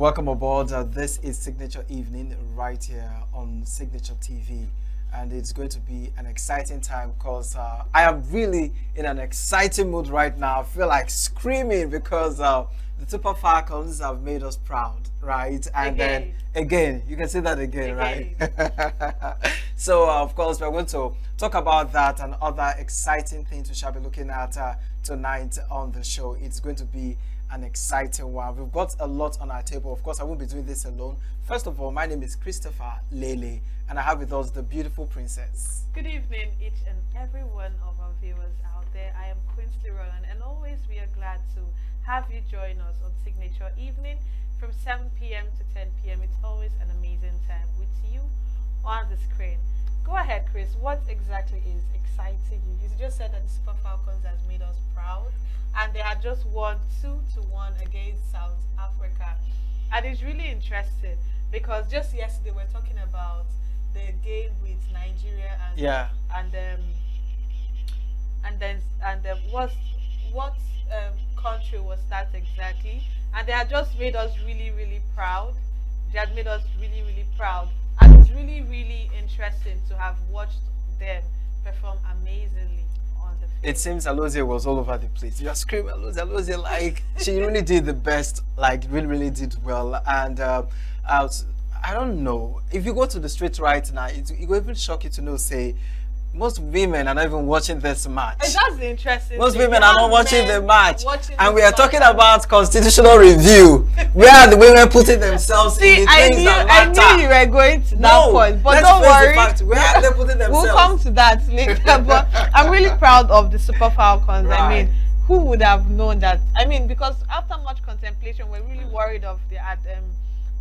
Welcome aboard. This is Signature Evening right here on Signature TV. And it's going to be an exciting time because I am really in an exciting mood right now. I feel like screaming because the Super Falcons have made us proud, right? And then again, you can say that again. Right? So, of course, we're going to talk about that and other exciting things we shall be looking at tonight on the show. It's going to be an exciting one. We've got a lot on our table. Of course, I won't be doing this alone. First of all, my name is Christopher Lele, and I have with us the beautiful princess. Good evening, each and every one of our viewers out there. I am Quincy Roland, and always we are glad to have you join us on Signature Evening from 7 p.m. to 10 p.m. It's always an amazing time with you on the screen. Go ahead, Chris. What exactly is exciting you? You just said that the Super Falcons has made us proud, and they had just won 2-1 against South Africa. And it's really interesting because just yesterday we're talking about the game with Nigeria and what country was that exactly? And they had just made us really proud. They had made us really proud, and it's really interesting to have watched them perform amazingly on the field. It seems Alozie was all over the place. You are screaming Alozie, like she really did the best, like really did well. And I don't know, if you go to the street right now, it will even shock you to know, say, most women are not even watching this match. And that's the interesting Most thing. women are not watching the match. Watching And this we are match. talking about constitutional review. Where are the women putting themselves in the things that matter? I knew you were going to that point, but don't worry. Where are they putting themselves? We'll come to that later. But I'm really proud of the Super Falcons. Right. I mean, who would have known that? I mean, because after much contemplation, we're really worried of their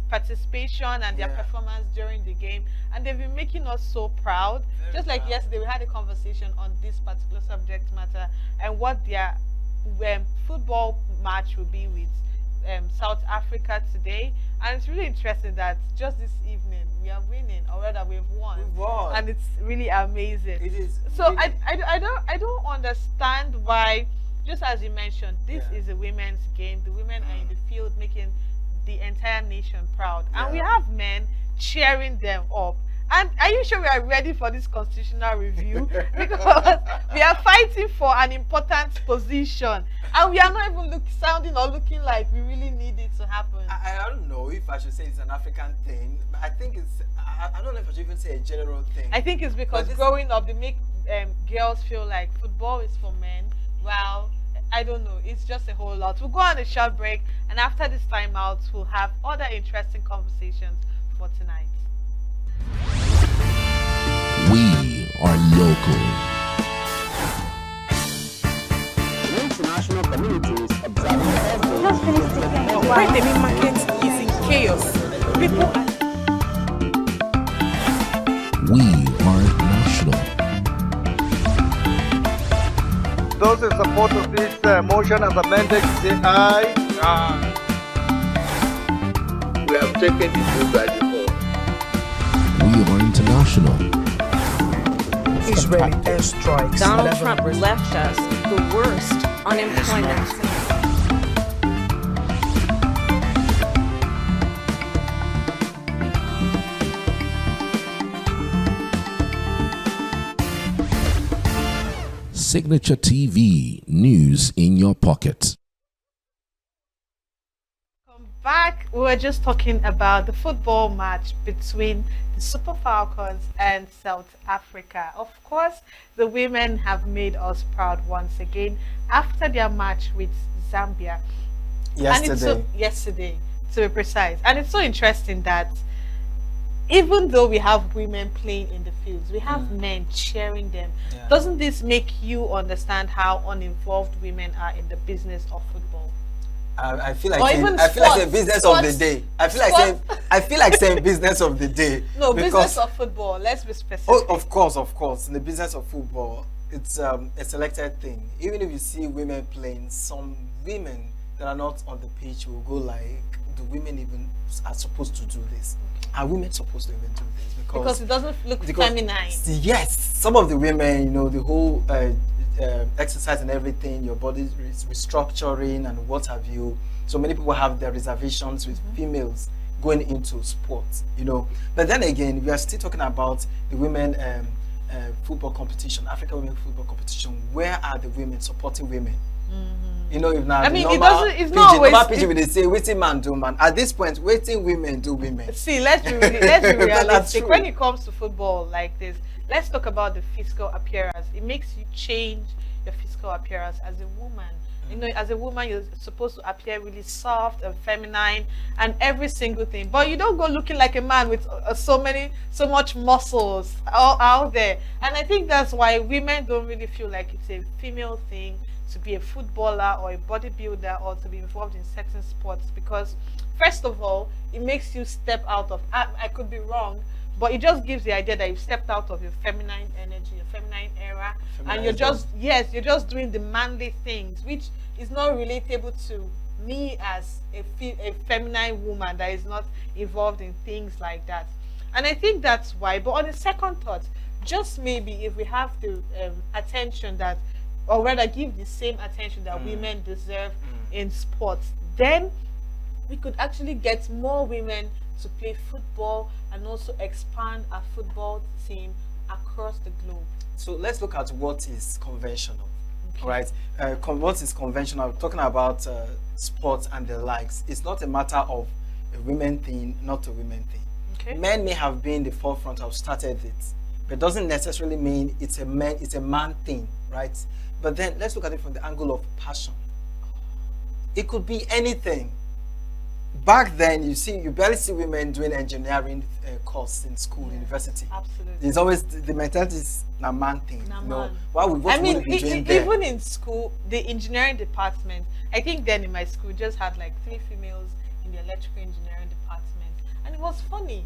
participation and their performance during the game, and they've been making us so proud. Just like yesterday, we had a conversation on this particular subject matter and what their football match will be with South Africa today. And it's really interesting that just this evening we are winning, or rather we've won. And it's really amazing. It is. So really. I don't understand why, just as you mentioned, this is a women's game. The women are in the field making the entire nation proud, and we have men cheering them up. And are you sure we are ready for this constitutional review? Because we are fighting for an important position, and we are not even sounding or looking like we really need it to happen. I don't know if I should say it's an African thing, but I think it's, I don't know if I should even say a general thing. I think it's because growing up, they make girls feel like football is for men. Well, I don't know. It's just a whole lot. We'll go on a short break, and after this timeout, we'll have other interesting conversations for tonight. We are local. International communities observing When the main market is in chaos, people are... We are national. Those in support of this motion as amended say aye. We have taken the vote by default. We are international. Israeli airstrikes. Donald Trump left us the worst unemployment. Signature TV, news in your pocket. Come back. We were just talking about the football match between the Super Falcons and South Africa. Of course, the women have made us proud once again after their match with Zambia. Yesterday, to be precise. And it's so interesting that even though we have women playing in the fields, we have men cheering them. Doesn't this make you understand how uninvolved women are in the business of football? I feel like saying business of the day. I feel like saying business of the day. No, business of football. Let's be specific. Oh, of course. In the business of football, it's a selected thing. Even if you see women playing, some women that are not on the pitch will go like, do women even are supposed to do this? Are women supposed to even do this? Because it doesn't look feminine. Yes, some of the women, the whole exercise and everything, your body restructuring and what have you. So many people have their reservations with females going into sports, But then again, we are still talking about the women football competition, African women football competition. Where are the women supporting women? If now it's not always PG they say waiting man do man. At this point, waiting women do women. See, let's be realistic. When it comes to football like this, let's talk about the physical appearance. It makes you change your physical appearance as a woman. As a woman, you're supposed to appear really soft and feminine and every single thing. But you don't go looking like a man with so much muscles all out there. And I think that's why women don't really feel like it's a female thing to be a footballer or a bodybuilder or to be involved in certain sports, because first of all, it makes you step out of, I could be wrong, but it just gives the idea that you've stepped out of your feminine energy, your feminine era, and you're just doing the manly things, which is not relatable to me as a feminine woman that is not involved in things like that. And I think that's why. But on a second thought, just maybe if we have the attention that, or rather give the same attention that women deserve in sports, then we could actually get more women to play football and also expand our football team across the globe. So let's look at what is conventional. All right, what is conventional? Talking about sports and the likes. It's not a matter of a women thing, not a women thing. Okay. Men may have been the forefront of started it, but doesn't necessarily mean it's a man thing, right? But then let's look at it from the angle of passion. It could be anything. Back then, you barely see women doing engineering course in school, university. Absolutely. It's always the mentality is a man thing. Why would what would be doing there? Even in school, the engineering department, I think then in my school, just had like 3 females in the electrical engineering department, and it was funny.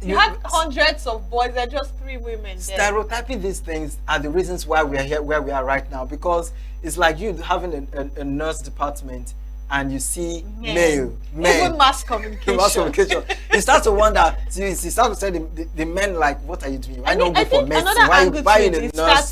You had hundreds of boys and just 3 women there. Stereotyping these things are the reasons why we are here, where we are right now, because it's like you having a nurse department and you see men. Even mass communication. You start to wonder, you start to say the men like, what are you doing? Why don't go for medicine? Another angle why to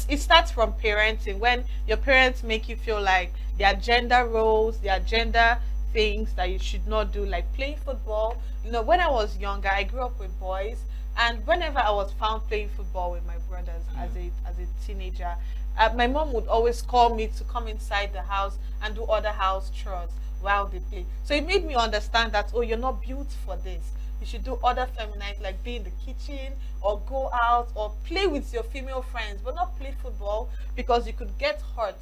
it starts from parenting, when your parents make you feel like there are gender roles, there are gender things that you should not do, like playing football. When I was younger, I grew up with boys, and whenever I was found playing football with my brothers as a teenager, my mom would always call me to come inside the house and do other house chores while they play. So it made me understand that, you're not built for this. You should do other feminine, like be in the kitchen or go out or play with your female friends, but not play football, because you could get hurt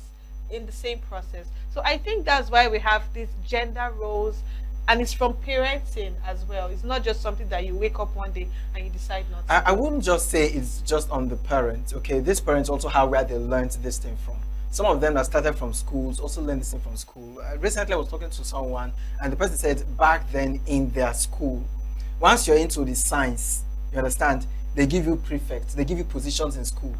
in the same process. So I think that's why we have these gender roles, and it's from parenting as well. It's not just something that you wake up one day and you decide not to. I wouldn't just say it's just on the parents. Okay, these parents also have where they learned this thing from. Some of them that started from schools also learned this thing from school. Recently I was talking to someone, and the person said back then in their school, once you're into the science, you understand, they give you prefects, they give you positions in school.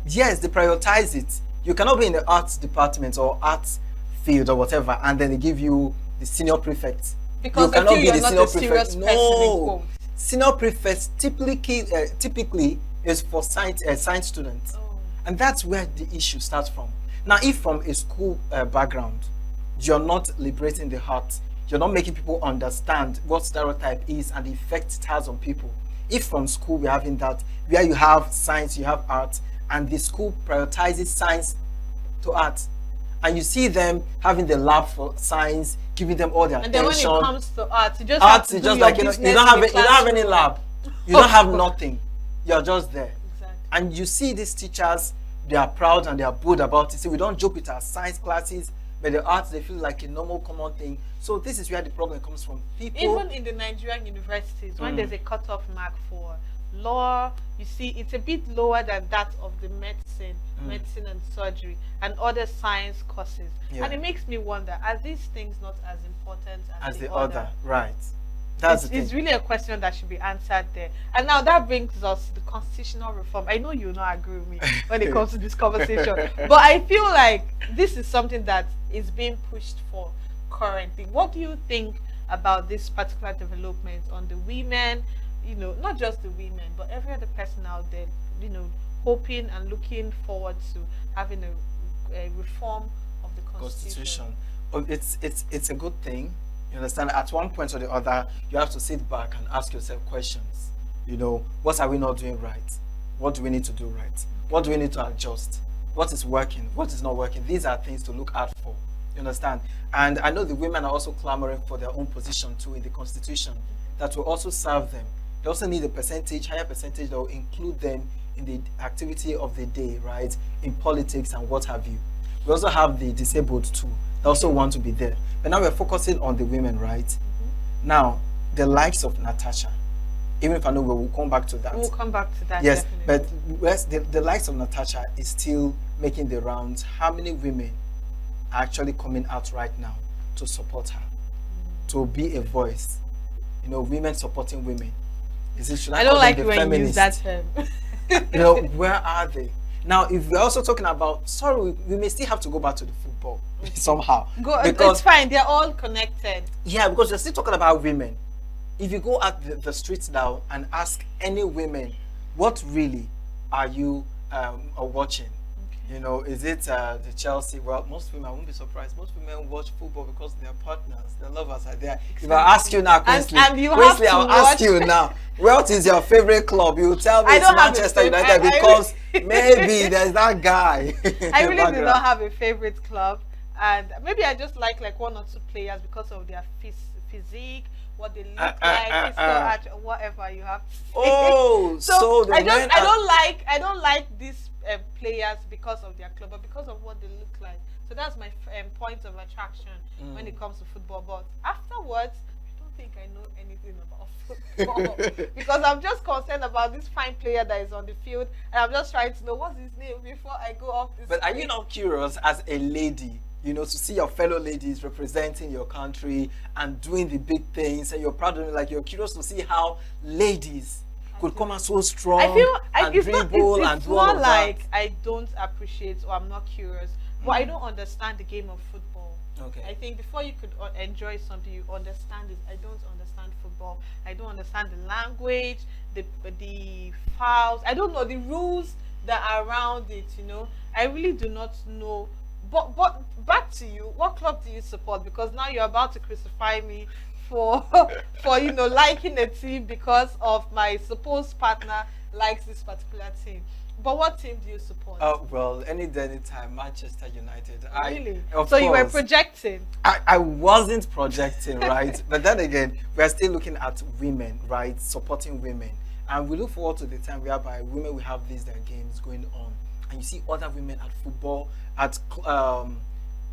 Yes, they prioritize it. You cannot be in the arts department or arts field or whatever, and then they give you the senior prefect. Because you cannot be the senior prefect. No, senior prefect typically is for science students, and that's where the issue starts from. Now, if from a school background, you're not liberating the heart, you're not making people understand what stereotype is and the effect it has on people. If from school we're having that, where you have science, you have art, and the school prioritizes science to art, and you see them having the lab for science, giving them all their attention. And then when it comes to art, you just art is just like, you don't have any lab, you don't have nothing, you're just there. Exactly. And you see these teachers, they are proud and they are bold about it. So we don't joke with our science classes, but the arts, they feel like a normal common thing. So this is where the problem comes from. People, even in the Nigerian universities, when there's a cutoff mark for law, you see it's a bit lower than that of the medicine and surgery and other science courses. And it makes me wonder, are these things not as important as the other? Right. It's really a question that should be answered there. And now that brings us to the constitutional reform. I know you not agree with me when it comes to this conversation, but I feel like this is something that is being pushed for currently. What do you think about this particular development on the women, not just the women, but every other person out there, hoping and looking forward to having a reform of the constitution. Oh, it's a good thing. You understand? At one point or the other, you have to sit back and ask yourself questions. What are we not doing right? What do we need to do right? What do we need to adjust? What is working? What is not working? These are things to look out for. You understand? And I know the women are also clamoring for their own position too in the constitution that will also serve them. They also need a higher percentage that will include them in the activity of the day, right? In politics and what have you. We also have the disabled too. They also want to be there. But now we're focusing on the women, right? Now, the likes of Natasha, even if I know we'll come back to that. We'll come back to that. Yes, definitely. but the likes of Natasha is still making the rounds. How many women are actually coming out right now to support her, to be a voice? Women supporting women. Should I don't call them like the when you use that feminists? term. Where are they? Now, if we're also talking about, we may still have to go back to the football somehow. It's fine. They're all connected. Yeah, because we're still talking about women. If you go at the streets now and ask any women, what really are you watching? Okay. Is it the Chelsea? Well, most women, I won't be surprised. Most women watch football because their partners, their lovers are there. Exactly. If I ask you now, Quincy, I'll ask you now, what is your favorite club? You tell me it's Manchester United because maybe there's that guy. I really do not have a favorite club, and maybe I just like one or two players because of their physique, what they look like, whatever you have to say. Oh, so I don't like these players because of their club, but because of what they look like. So that's my point of attraction when it comes to football. But afterwards, I don't think I know anything about football because I'm just concerned about this fine player that is on the field, and I'm just trying to know what's his name before I go off this. But are you not curious as a lady? To see your fellow ladies representing your country and doing the big things, and you're proud of it, like you're curious to see how ladies could come out so strong and dribble and do all of that. I don't appreciate or I'm not curious, but I don't understand the game of football. Okay. I think before you could enjoy something, you understand it. I don't understand football. I don't understand the language, the fouls. I don't know the rules that are around it. I really do not know. But back to you, what club do you support? Because now you're about to crucify me for liking a team because of my supposed partner likes this particular team. But what team do you support? Well, any day, anytime, Manchester United. Really? So you were projecting? I wasn't projecting, right? But then again, we're still looking at women, right? Supporting women. And we look forward to the time whereby women will have these games going on. And you see other women at football, at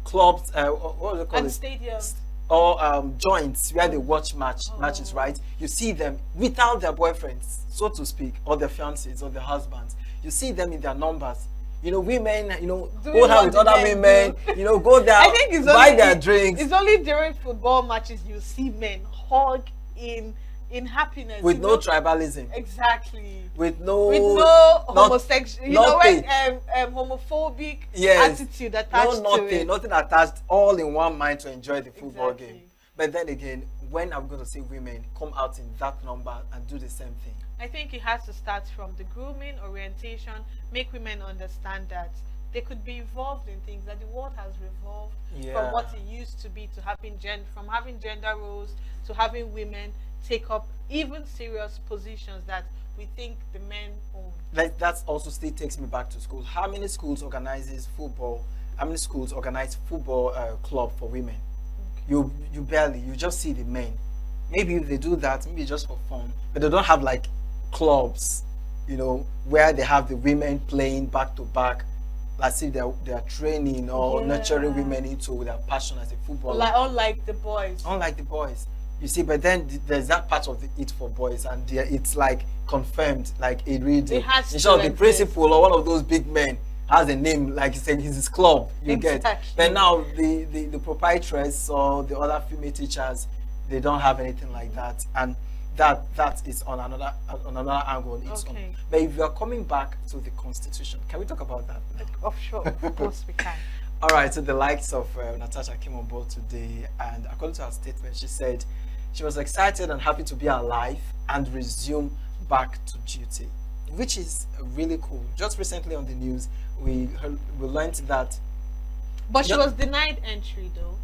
clubs, what do they call and it? Stadiums. Or joints where they watch matches, right? You see them without their boyfriends, so to speak, or their fiancés or their husbands. You see them in their numbers. Women, go out with other women, go there, I think buy their drinks. It's only during football matches you see men hug in happiness. With no tribalism. Exactly. With no homosexual, when homophobic attitude attached to it. Nothing attached, all in one mind to enjoy the football game. But then again, when I'm going to see women come out in that number and do the same thing? I think it has to start from the grooming, orientation, make women understand that they could be involved in things, that the world has revolved from what it used to be to having gender roles to having women take up even serious positions that we think the men own. That also still takes me back to school. How many schools organizes football? How many schools organize football club for women? Okay. You barely. You just see the men. Maybe if they do that, maybe just for fun, but they don't have clubs, where they have the women playing back to back, as if they're training or nurturing women into their passion as a footballer. Unlike the boys. Unlike the boys. You see, but then there's that part of it for boys, and it's confirmed, it really. It has in short, the principal or one of those big men has a name, it's his club. You get. But now the proprietress or the other female teachers, they don't have anything like that, and that is on another angle on its own. But if you are coming back to the Constitution, can we talk about that now? Of course we can. All right, so the likes of Natasha came on board today, and according to her statement, she said she was excited and happy to be alive and resume back to duty, which is really cool. Just recently on the news, we learned that. But she Yeah. was denied entry, though.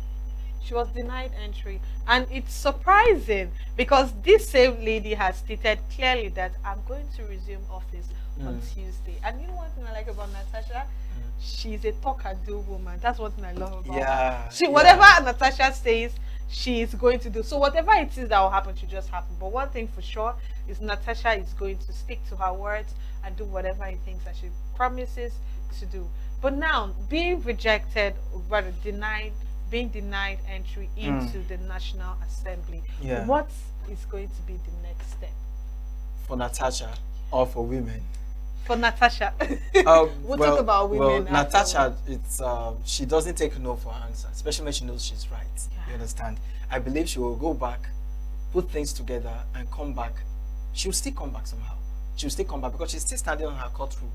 She was denied entry. And it's surprising because this same lady has stated clearly that I'm going to resume office on Tuesday. And you know one thing I like about Natasha? She's a talk and do woman. That's one thing I love about Yeah, her. She, yeah. whatever Natasha says, she's going to do. So whatever it is that will happen should just happen. But one thing for sure is Natasha is going to stick to her words and do whatever he thinks that she promises to do. But now, being rejected, or rather being denied entry into the National Assembly, Yeah. what is going to be the next step For Natasha or for women. for Natasha? We'll well, talk about women. Well, Natasha, it's she doesn't take no for an answer, especially when she knows she's right. Yeah. You understand? I believe she will go back, put things together, and come back. She'll still come back somehow. She'll still come back because she's still standing on her court rule.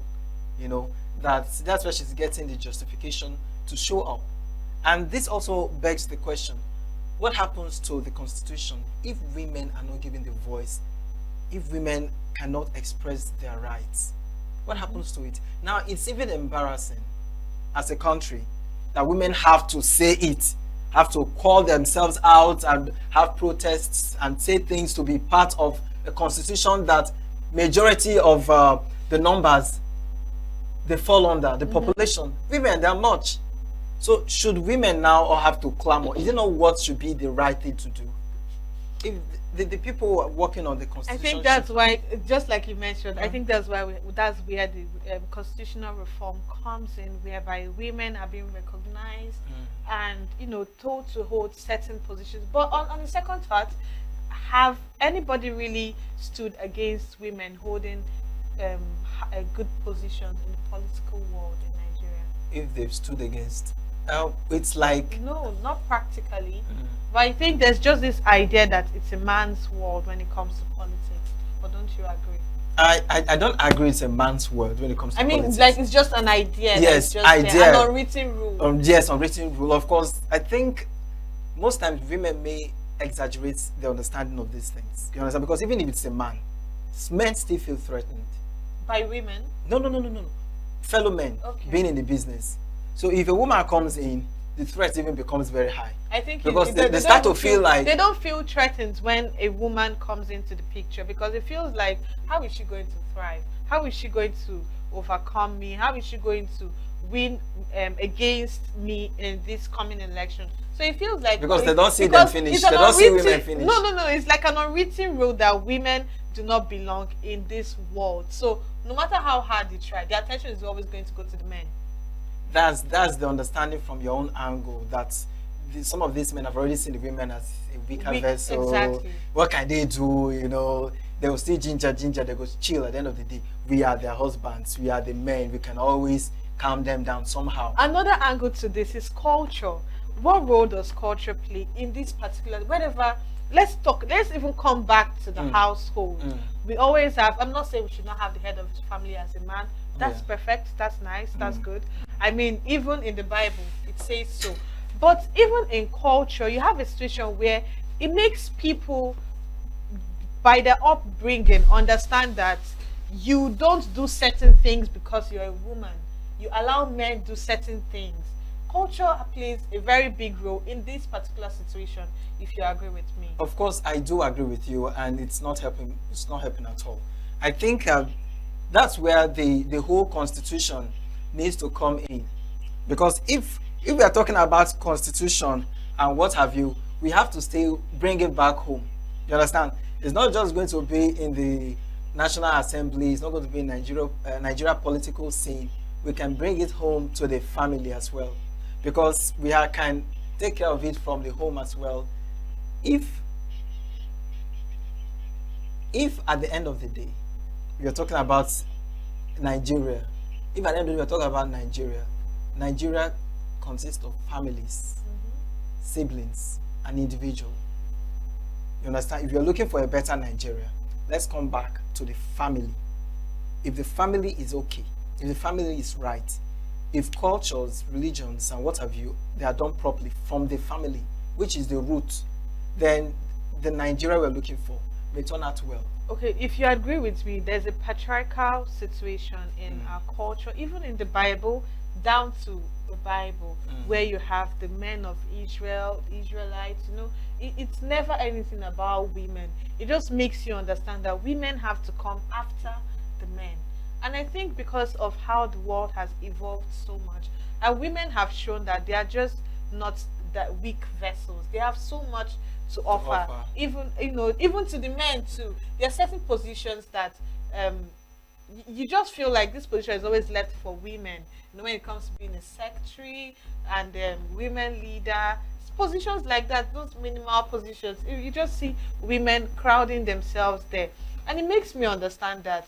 You know, that's where she's getting the justification to show up. And this also begs the question: what happens to the constitution if women are not given the voice? If women cannot express their rights, what happens to it? Now, it's even embarrassing as a country that women have to say it, have to call themselves out and have protests and say things to be part of a constitution that majority of the numbers they fall under, the population. Women, they are much. So should women now all have to clamor? You know what should be the right thing to do? If the people working on the I constitution, think that's why, just like you mentioned, I think that's why that's where the constitutional reform comes in, whereby women are being recognized and told to hold certain positions. But on the second thought, have anybody really stood against women holding a good position in the political world in Nigeria? if they've stood against, it's like No, not practically. But I think there's just this idea that it's a man's world when it comes to politics. But don't you agree? I don't agree it's a man's word when it comes to I mean, politics. like it's just an idea. Yes, that's just idea. an unwritten rule. Yes, unwritten rule. Of course, I think most times women may exaggerate the understanding of these things. You understand? Because even if it's a man, men still feel threatened. By women. No. Fellow men Okay. being in the business. So if a woman comes in, the threat even becomes very high. I think Because they start don't to feel like- they don't feel threatened when a woman comes into the picture, because it feels like, how is she going to thrive? How is she going to overcome me? How is she going to win against me in this coming election? So it feels like, Because they it's- don't see them because finish. it's They an don't see women unwritten- finish. No. It's like an unwritten rule that women do not belong in this world. So no matter how hard you try, the attention is always going to go to the men. That's the understanding from your own angle that some of these men have already seen the women as a weaker Weak, vessel. exactly. What can they do? They will still ginger. They go chill. At the end of the day, we are their husbands. We are the men. We can always calm them down somehow. Another angle to this is culture. What role does culture play in this particular, whenever, let's even come back to the household. We always have, I'm not saying we should not have the head of the family as a man. That's Yeah. perfect, that's nice, that's good. I mean, even in the Bible, it says so. But even in culture, you have a situation where it makes people, by their upbringing, understand that you don't do certain things because you're a woman. You allow men do certain things. Culture plays a very big role in this particular situation, if you agree with me. Of course, I do agree with you, and it's not helping. It's not helping at all. I think that's where the whole constitution needs to come in, because if we are talking about constitution and what have you, we have to still bring it back home. You understand? It's not just going to be in the National Assembly. It's not going to be in Nigeria political scene. We can bring it home to the family as well, because we can take care of it from the home as well. If at the end of the day we are talking about Nigeria, if at the end of the day we are talking about Nigeria consists of families, siblings, and individual. You understand? If you're looking for a better Nigeria, let's come back to the family. If the family is okay, if the family is right, if cultures, religions, and what have you, they are done properly from the family, which is the root, then the Nigeria we're looking for may turn out well. Okay, if you agree with me, there's a patriarchal situation in our culture, even in the Bible, down to the Bible, where you have the men of Israel, Israelites, it's never anything about women. It just makes you understand that women have to come after the men. And I think because of how the world has evolved so much, and women have shown that they are just not that weak vessels. They have so much to offer. Even even to the men too. There are certain positions that you just feel like this position is always left for women. When it comes to being a secretary and women leader, positions like that, those minimal positions, you just see women crowding themselves there, and it makes me understand that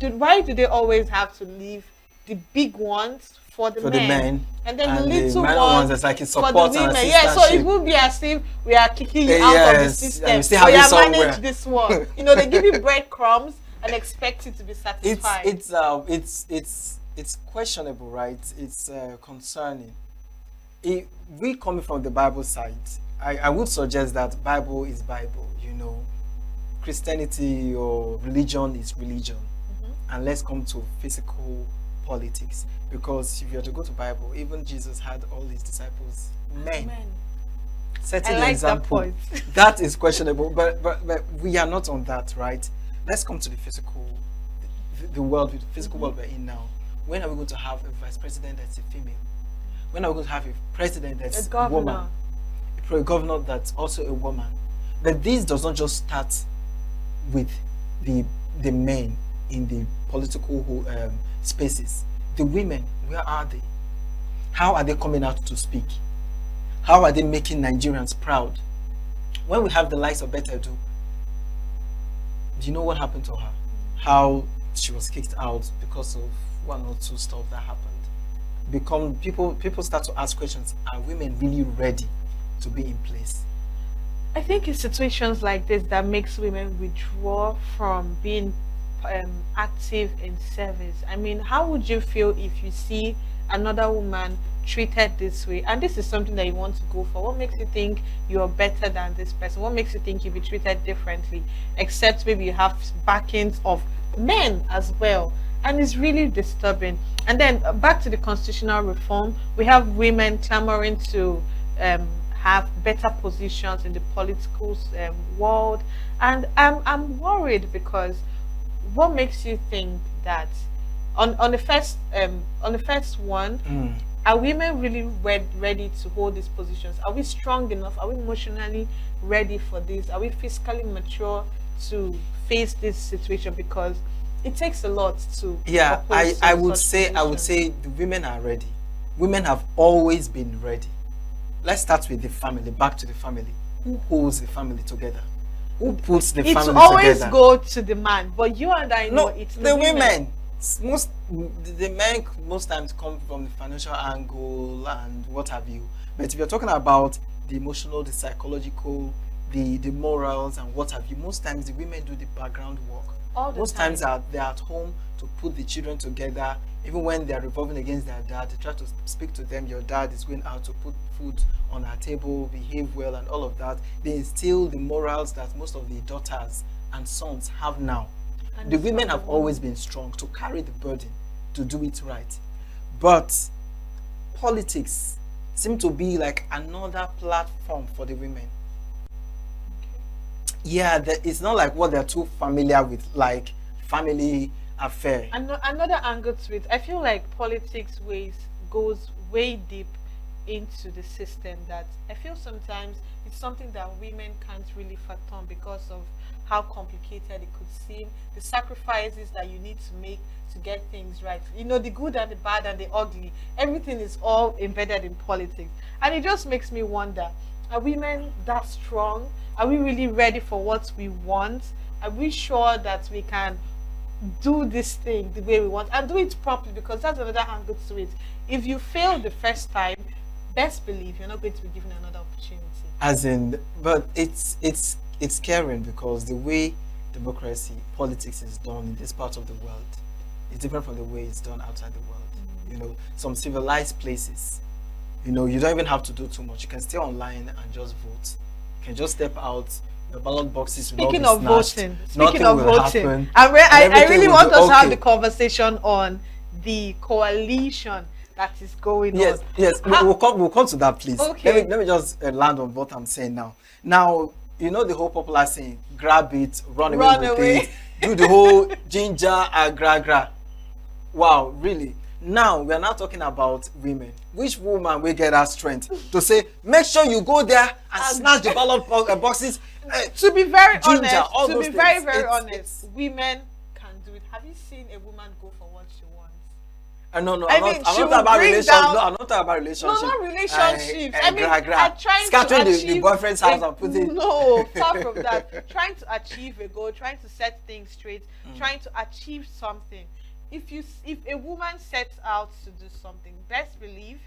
why do they always have to leave the big ones for the men, and then the little ones that's like for the support and women? Yeah, so it will be as if we are kicking you out of the system. So you are manage this one. They give you breadcrumbs and expect you to be satisfied. It's questionable, right? It's concerning. We coming from the Bible side, I would suggest that Bible is Bible. Christianity or religion is religion, and let's come to physical politics. Because if you are to go to Bible, even Jesus had all his disciples men. Setting I like example. that point. That is questionable, but we are not on that, right? Let's come to the physical, the world, the physical world we're in now. When are we going to have a vice president that's a female? When are we going to have a president that's a woman? A governor that's also a woman. But this does not just start with the men in the political spaces. The women, where are they? How are they coming out to speak? How are they making Nigerians proud? When we have the likes of Better Do you know what happened to her? How she was kicked out because of one or two stuff that happened. People start to ask questions: are women really ready to be in place? I think it's situations like this that makes women withdraw from being active in service. I mean, how would you feel if you see another woman treated this way, and this is something that you want to go for? What makes you think you're better than this person? What makes you think you'll be treated differently, except maybe you have backings of men as well? And it's really disturbing. And then back to the constitutional reform, we have women clamoring to have better positions in the political world, and I'm worried because what makes you think that on the first one, are women really ready to hold these positions? Are we strong enough? Are we emotionally ready for this? Are we physically mature to face this situation? Because it takes a lot to I would say the women are ready. Women have always been ready. Let's start with the family. Back to the family. Who holds the family together? Who puts the family together? It's always go to the man, but you and I know it's the women. The men most times come from the financial angle and what have you. But if you're talking about the emotional, the psychological, the morals and what have you, most times the women do the background work. Most times they're at home to put the children together. Even when they're revolving against their dad, they try to speak to them. Your dad is going out to put food on our table, behave well and all of that. They instill the morals that most of the daughters and sons have now. And the women have always been strong to carry the burden, to do it right. But politics seem to be like another platform for the women. Yeah, it's not like what they're too familiar with, like family affair. And another angle to it, I feel like politics goes way deep into the system, that I feel sometimes it's something that women can't really fathom on because of how complicated it could seem, the sacrifices that you need to make to get things right. The good and the bad and the ugly, everything is all embedded in politics. And it just makes me wonder, are women that strong? Are we really ready for what we want? Are we sure that we can do this thing the way we want and do it properly? Because that's another angle to it. If you fail the first time, best believe you're not going to be given another opportunity. But it's scaring because the way democracy, politics is done in this part of the world is different from the way it's done outside the world. Some civilized places, you don't even have to do too much. You can stay online and just vote. You can just step out, The ballot boxes will Speaking not of be snatched. voting, Nothing will happen, I everything really will want be us to have okay. the conversation on the coalition that is going Yes, on. yes. We'll come to that, please. Okay. Let me just land on what I'm saying now. Now, you know the whole popular saying, grab it, run away with it, do the whole ginger and gra. Wow, really? Now we are now talking about women. Which woman will get that strength to say, make sure you go there and snatch the ballot boxes? To be very ginger, all honest, those to be very, things. very It's- honest, women can do it. Have you seen a woman go for what she wants? No, I I'm mean, not she talking will about bring relations. down- No, I'm not talking about relationships. No, not relationships. I mean, gra. I'm trying Scattering to the achieve boyfriend's house and putting. No, far from that. Trying to achieve a goal, trying to set things straight, trying to achieve something. If a woman sets out to do something, best believe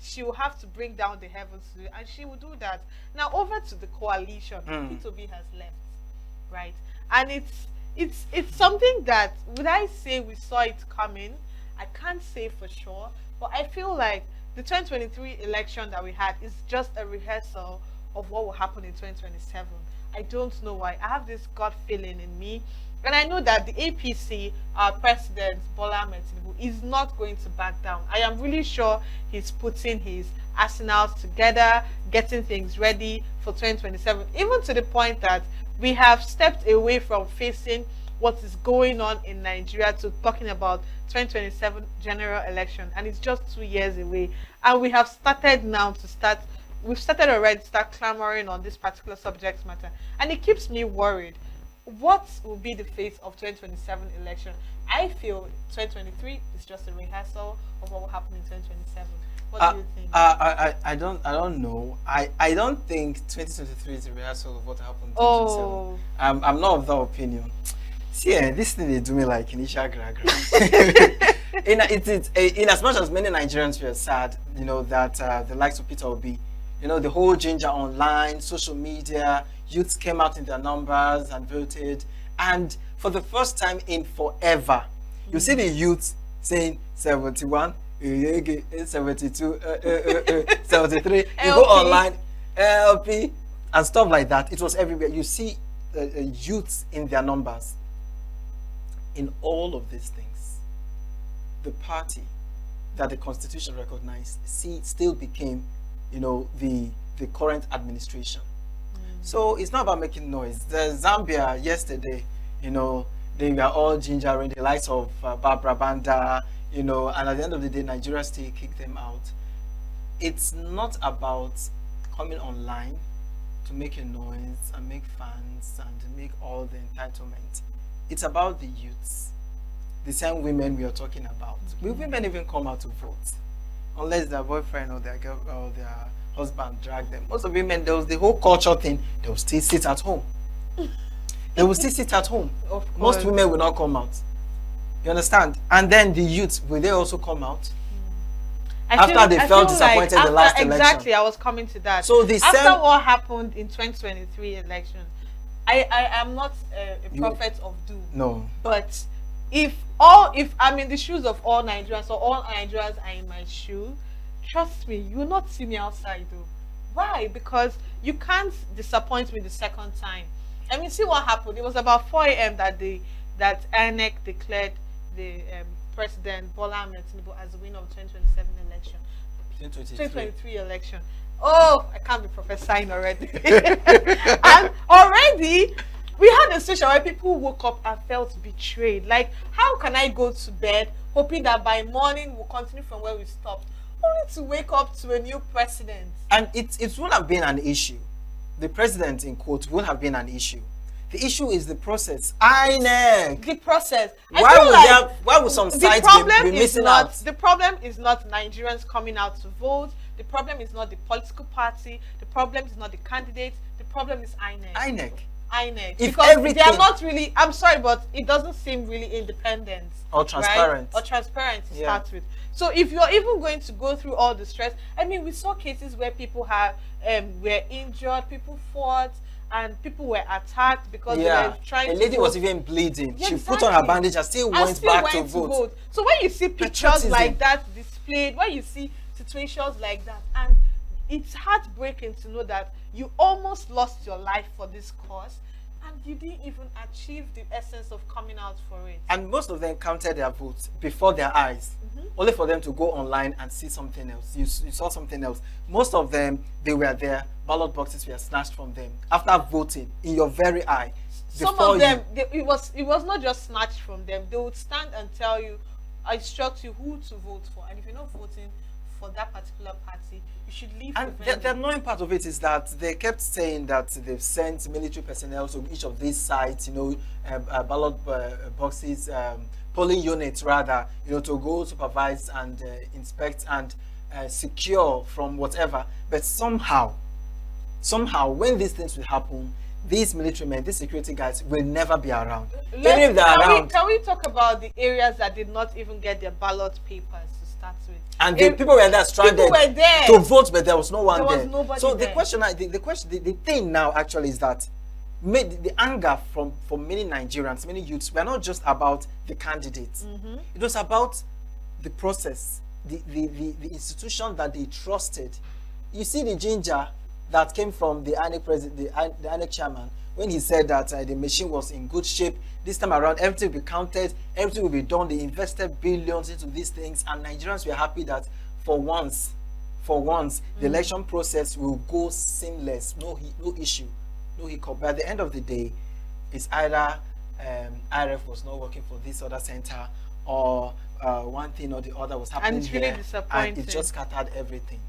she will have to bring down the heavens to do it, and she will do that. Now over to the coalition. P2B has left, right? And it's something that, would I say we saw it coming? I can't say for sure, but I feel like the 2023 election that we had is just a rehearsal of what will happen in 2027. I don't know why. I have this gut feeling in me. And I know that the APC, our president, Bola Ahmed Tinubu, is not going to back down. I am really sure he's putting his arsenals together, getting things ready for 2027, even to the point that we have stepped away from facing what is going on in Nigeria to talking about 2027 general election. And it's just 2 years away. And we have started now we've started already to start clamoring on this particular subject matter. And it keeps me worried. What will be the face of 2027 election? I feel 2023 is just a rehearsal of what will happen in 2027. What do you think? I don't know. I don't think 2023 is a rehearsal of what happened in 2027. I'm not of that opinion. See, this thing they do me like initial gra. in as much as many Nigerians were sad, you know, that the likes of Peter Obi, you know, the whole ginger online, social media, youths came out in their numbers and voted. And for the first time in forever, you see the youths saying 71, 72, 73. You go online, LP, and stuff like that. It was everywhere. You see youths in their numbers. In all of these things, the party that the Constitution recognized still became, you know, the current administration. So it's not about making noise. The Zambia yesterday, you know, they were all gingering the likes of Barbara Banda, you know, and at the end of the day, Nigeria still kicked them out. It's not about coming online to make a noise and make fans and make all the entitlement. It's about the youths, the same women we are talking about. Will women even come out to vote? Unless their boyfriend or their girl or their husband drag them. Most of women, there was the whole culture thing, they will still sit at home. They will still sit at home. Most women will not come out. You understand? And then the youth, will they also come out? After they felt disappointed the last election. Exactly, I was coming to that. So after what happened in 2023 election, I am not a prophet of doom. No. But if I'm in the shoes of all Nigerians, or all Nigerians are in my shoe, trust me, you will not see me outside though. Why? Because you can't disappoint me the second time. I mean, see what happened. It was about 4 a.m. that INEC declared the President Bola Ahmed Tinubu as the winner of 2027 election. 2023 election. Oh, I can't be prophesying already. And already we had a situation where people woke up and felt betrayed. Like, how can I go to bed hoping that by morning we'll continue from where we stopped, only to wake up to a new president? And it would have been an issue. The president, in quote, would have been an issue. The issue is the process. INEC. The process. Why would some sites be missing out? The problem is not Nigerians coming out to vote. The problem is not the political party. The problem is not the candidates. The problem is INEC. INEC. Because they are not really, I'm sorry, but it doesn't seem really independent. Or transparent. Right? Or transparent to start with. So if you're even going to go through all the stress, I mean, we saw cases where people were injured, people fought, and people were attacked because they were trying to. A lady was even bleeding. Yeah, she put on her bandage and still went back to vote. So when you see pictures like that displayed, when you see situations like that, and it's heartbreaking to know that you almost lost your life for this cause and you didn't even achieve the essence of coming out for it. And most of them counted their votes before their eyes, only for them to go online and see something else. You saw something else. Most of them, they were there, ballot boxes were snatched from them after voting in your very eye. Some of them, it was not just snatched from them. They would stand and tell you, I instruct you who to vote for. And if you're not voting for that particular party, you should leave. And the annoying part of it is that they kept saying that they've sent military personnel to each of these sites, ballot boxes, polling units rather, to go supervise and inspect and secure from whatever. But somehow, when these things will happen, these military men, these security guys will never be around. Even if they're around. Can we talk about the areas that did not even get their ballot papers to start with? And the people were there stranded to vote, but there was no one there. Was nobody so there. the thing now actually is that the anger from many Nigerians, many youths, were not just about the candidates. It was about the process, the institution that they trusted. You see the ginger that came from the INEC president, the INEC chairman, when he said that the machine was in good shape. This time around, everything will be counted, everything will be done. They invested billions into these things, and Nigerians were happy that for once, the election process will go seamless, no issue, no hiccup. But at the end of the day, it's either IRF was not working for this other center, or one thing or the other was happening, and it's really here, disappointing. and it just scattered everything.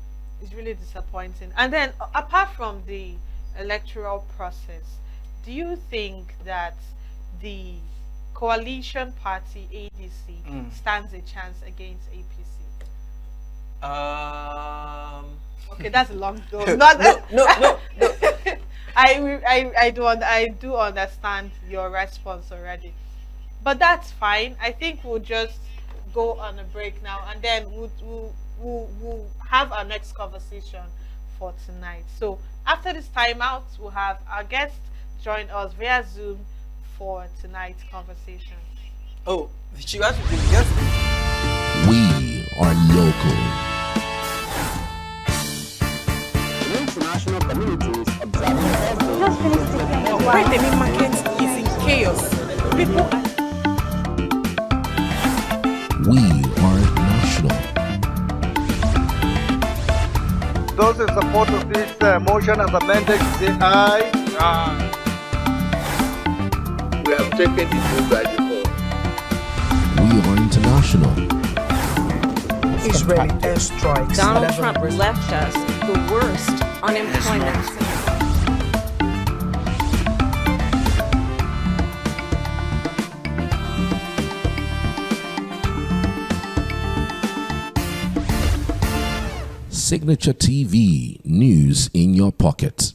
It's really disappointing. And then, apart from the electoral process, do you think that the coalition party ADC stands a chance against APC? Okay, that's a long door. No. I do understand your response already, but that's fine. I think we'll just go on a break now, and then we'll have our next conversation for tonight. So after this timeout, we'll have our guest join us via Zoom for tonight's conversation. Oh, she has to be yes. We are local. The international community is observing every Just finished taking why the main market is in chaos. People are We are national. Those in support of this motion as amended, say aye. We have taken the vote by default. We are international. Israeli airstrikes. Donald Trump left us the worst unemployment. Signature TV, news in your pocket.